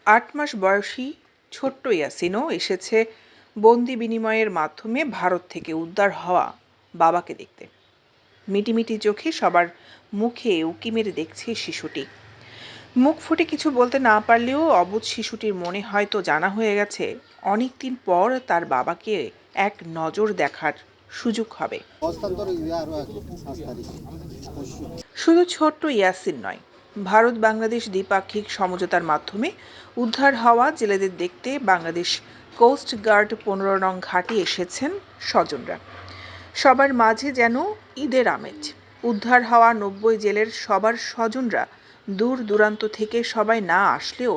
৮ মাস বয়সী ছোট্ট ইয়াসিনও এসেছে বন্দি বিনিময়ের মাধ্যমে ভারত থেকে উদ্ধার হওয়া বাবাকে দেখতে। মিটিমিটি চোখে সবার মুখে উঁকি মেরে দেখছে শিশুটি। মুখ ফুটে কিছু বলতে না পারলেও অবুঝ শিশুটির মনে হয়তো জানা হয়ে গেছে অনেকদিন পর তার বাবাকে এক নজর দেখার সুযোগ হবে। শুধু ছোট্ট ইয়াসিন নয়, ভারত বাংলাদেশ দ্বিপাক্ষিক সমঝোতার মাধ্যমে উদ্ধার হওয়া জেলেদের দেখতে বাংলাদেশ কোস্ট গার্ড ১৫ নং ঘাটে এসেছেন স্বজনরা। সবার মাঝে যেন ঈদের আমেজ। উদ্ধার হওয়া ৯০ জেলের সবার স্বজনরা দূর দূরান্ত থেকে সবাই না আসলেও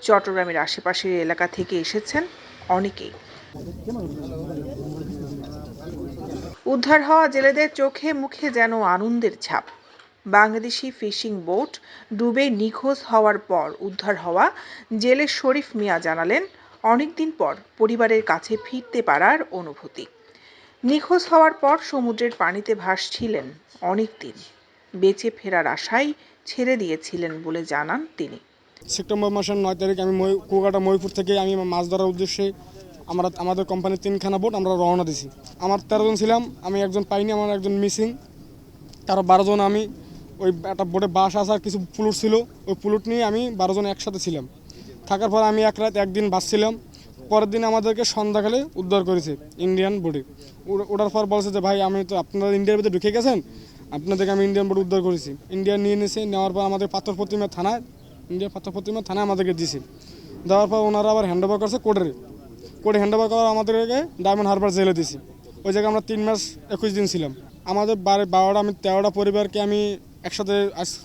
চট্টগ্রামের আশেপাশের এলাকা থেকে এসেছেন অনেকেই। উদ্ধার হওয়া জেলেদের চোখে মুখে যেন আনন্দের ছাপ। বাংলাদেশি ফিশিং বোট ডুবে নিখোঁজ হওয়ার পর উদ্ধার হওয়া জেলে শরীফ মিয়া জানালেন অনেকদিন পর পরিবারের কাছে ফিরতে পারার অনুভূতি। নিখোঁজ হওয়ার পর সমুদ্রের পানিতে ভাসছিলেন অনেকদিন, বেঁচে ফেরার আশায় ছেড়ে দিয়েছিলেন বলে জানান তিনি। সেপ্টেম্বর মাসের ৯ তারিখ আমি কুয়াকাটা মহিপুর থেকে আমি মাছ ধরার উদ্দেশ্যে আমাদের কোম্পানির 3খানা বোট আমরা রওনা দিছি। আমার 13 জন ছিলাম, আমি একজন পাইনি, আমার একজন মিসিং। তারও 12 জন আমি ওই একটা বোটে বাস আসার কিছু প্লুট ছিল, ওই প্লুট নিয়ে আমি 12 জন একসাথে ছিলাম। থাকার পর আমি এক রাত একদিন বাসছিলাম। পরের দিন আমাদেরকে সন্ধ্যাকালে উদ্ধার করেছে ইন্ডিয়ান বোটে। ওঠার পর বলছে যে ভাই আমি তো আপনারা ইন্ডিয়ার ভিতরে ঢুকে গেছেন, আপনাদেরকে আমি ইন্ডিয়ান বোট উদ্ধার করেছি। ইন্ডিয়া নিয়ে নিয়েছে, নেওয়ার পর আমাদের পাথর প্রতিমা থানায় আমাদেরকে দিয়েছে। দেওয়ার পর ওনারা আবার হ্যান্ড ওভার করছে কোর্টে হ্যান্ড ওভার করার আমাদেরকে ডায়মন্ড হারবার জেলে দিয়েছি। ওই জায়গায় আমরা 3 মাস 21 দিন ছিলাম। আমাদের 13টা পরিবারকে আমি একসাথে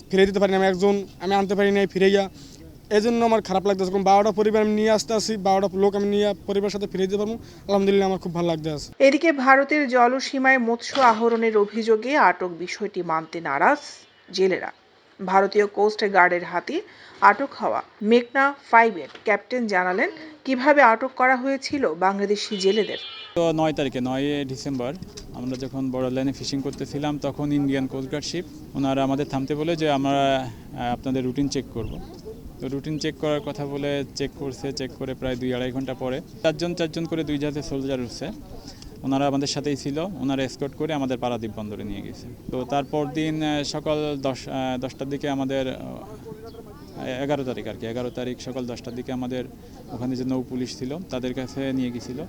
ফিরে দিতে পারিনি, আমি আনতে পারিনি ফিরে গিয়া। এই জন্য আমার খারাপ লাগতেছে। 12টা পরিবার আমি নিয়ে আসতে আসি, 12টা লোক আমি নিয়ে পরিবারের সাথে ফিরে দিতে পারবো, আলহামদুলিল্লাহ আমার খুব ভালো লাগতেছে। এদিকে ভারতের জলসীমায় মৎস্য আহরণের অভিযোগে আটক বিষয়টি মানতে নারাজ জেলেরা। ভারতীয় কোস্ট গার্ডের হাতে আটক হওয়া মেঘনা 5-এর ক্যাপ্টেন জানালেন কিভাবে আটক করা হয়েছিল বাংলাদেশি জেলেদের। তো 9 তারিখে 9 ডিসেম্বর আমরা যখন বর্ডার লাইনে ফিশিং করতেছিলাম তখন ইন্ডিয়ান কোস্ট গার্ড শিপ ওনারা আমাদের থামতে বলে যে আমরা আপনাদের রুটিন চেক করব। তো রুটিন চেক করার কথা বলে চেক করে প্রায় 2-2.5 ঘন্টা পরে চারজন করে 2 জাহাজে সোলজার উঠছে। ওনারা আমাদের সাথেই ছিল, ওনারা এসকর্ট করে আমাদের পারাদ্বীপ বন্দরে নিয়ে গেছে। তো তারপর দিন সকাল 10টার দিকে আমাদের 11 তারিখ আর কি 11 তারিখ সকাল 10টার দিকে আমাদের ওখানে যে নৌ পুলিশ ছিল তাদের কাছে নিয়ে গেছিল।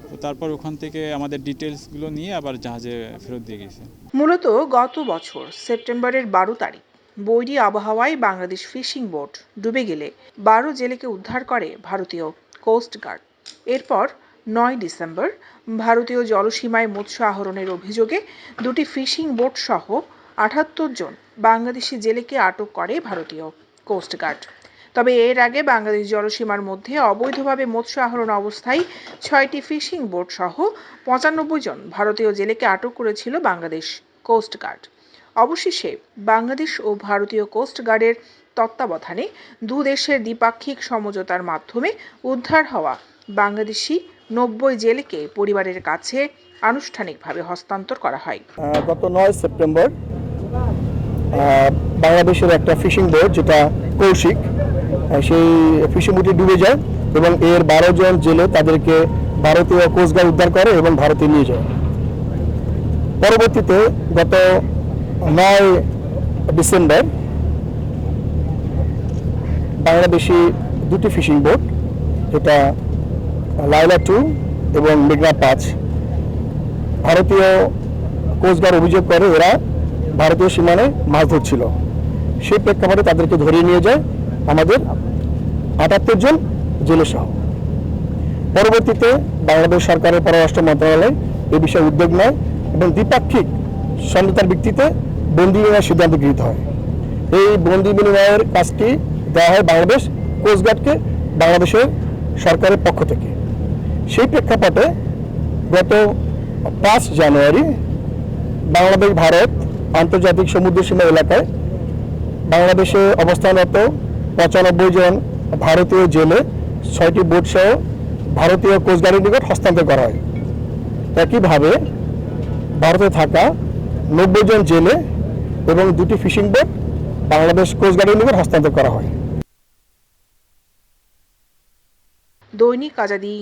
তো তারপর ওখান থেকে আমাদের ডিটেলসগুলো নিয়ে আবার জাহাজে ফেরত দিয়ে গেছে। মূলত গত বছর সেপ্টেম্বরের 12 তারিখ বৈরী আবহাওয়ায় বাংলাদেশ ফিশিং বোট ডুবে গেলে 12 জেলেকে উদ্ধার করে ভারতীয় কোস্ট গার্ড। এরপর 9 ডিসেম্বর ভারতীয় জলসীমায় মৎস্য আহরণের অভিযোগে 2টি ফিশিং বোট সহ 78 জন বাংলাদেশি জেলেকে আটক করে ভারতীয় কোস্ট গার্ড। তবে এর আগে বাংলাদেশ জলসীমার মধ্যে অবৈধভাবে মৎস্য আহরণ অবস্থায় 6টি ফিশিং বোট সহ 95 জন ভারতীয় জেলেকে আটক করেছিল বাংলাদেশ কোস্ট গার্ড। অবশেষে বাংলাদেশ ও ভারতীয় কোস্ট গার্ডের তত্ত্বাবধানে দু দেশের দ্বিপাক্ষিক সমঝোতার মাধ্যমে উদ্ধার হওয়া বাংলাদেশি 90 জেলেকে পরিবারের কাছে আনুষ্ঠানিকভাবে হস্তান্তর করা হয়। গত 9 সেপ্টেম্বর বাংলাদেশের একটা ফিশিং বোট যেটা কৌশিক, সেই ফিশিং বোটটি ডুবে যায় এবং এর 12 জন জেলে তাদেরকে ভারতীয় কোস্টগার্ড উদ্ধার করে এবং ভারতে নিয়ে যায়। পরবর্তীতে গত 9 ডিসেম্বর বাংলাদেশি 2টি ফিশিং বোট, যেটা লাইলা 2 এবং মেঘনা 5, ভারতীয় কোস্টগার্ড অভিযোগ করে এরা ভারতীয় সীমানায় মাছ ধরছিল। সেই প্রেক্ষাপটে তাদেরকে ধরিয়ে নিয়ে যায় আমাদের 78 জন জেলে সহ। পরবর্তীতে বাংলাদেশ সরকারের পররাষ্ট্র মন্ত্রণালয় এ বিষয়ে উদ্যোগ নেয় এবং দ্বিপাক্ষিক সমঝোতার ভিত্তিতে বন্দি বিনিময়ের সিদ্ধান্ত গৃহীত হয়। এই বন্দি বিনিময়ের কাজটি দেওয়া হয় বাংলাদেশ কোস্টগার্ডকে বাংলাদেশের সরকারের পক্ষ থেকে। সেই প্রেক্ষাপটে গত 5 জানুয়ারি বাংলাদেশ ভারত আন্তর্জাতিক সমুদ্র সীমা এলাকায় বাংলাদেশে অবস্থানরত 95 জন ভারতীয় জেলে 6টি বোট সহ ভারতীয় কোস্টগার্ডের নিকট হস্তান্তর করা হয়। একইভাবে ভারতে থাকা 90 জন জেলে এবং 2টি ফিশিং বোট বাংলাদেশ কোস্টগার্ডের নিকট হস্তান্তর করা হয়। দৈনিক আজাদী।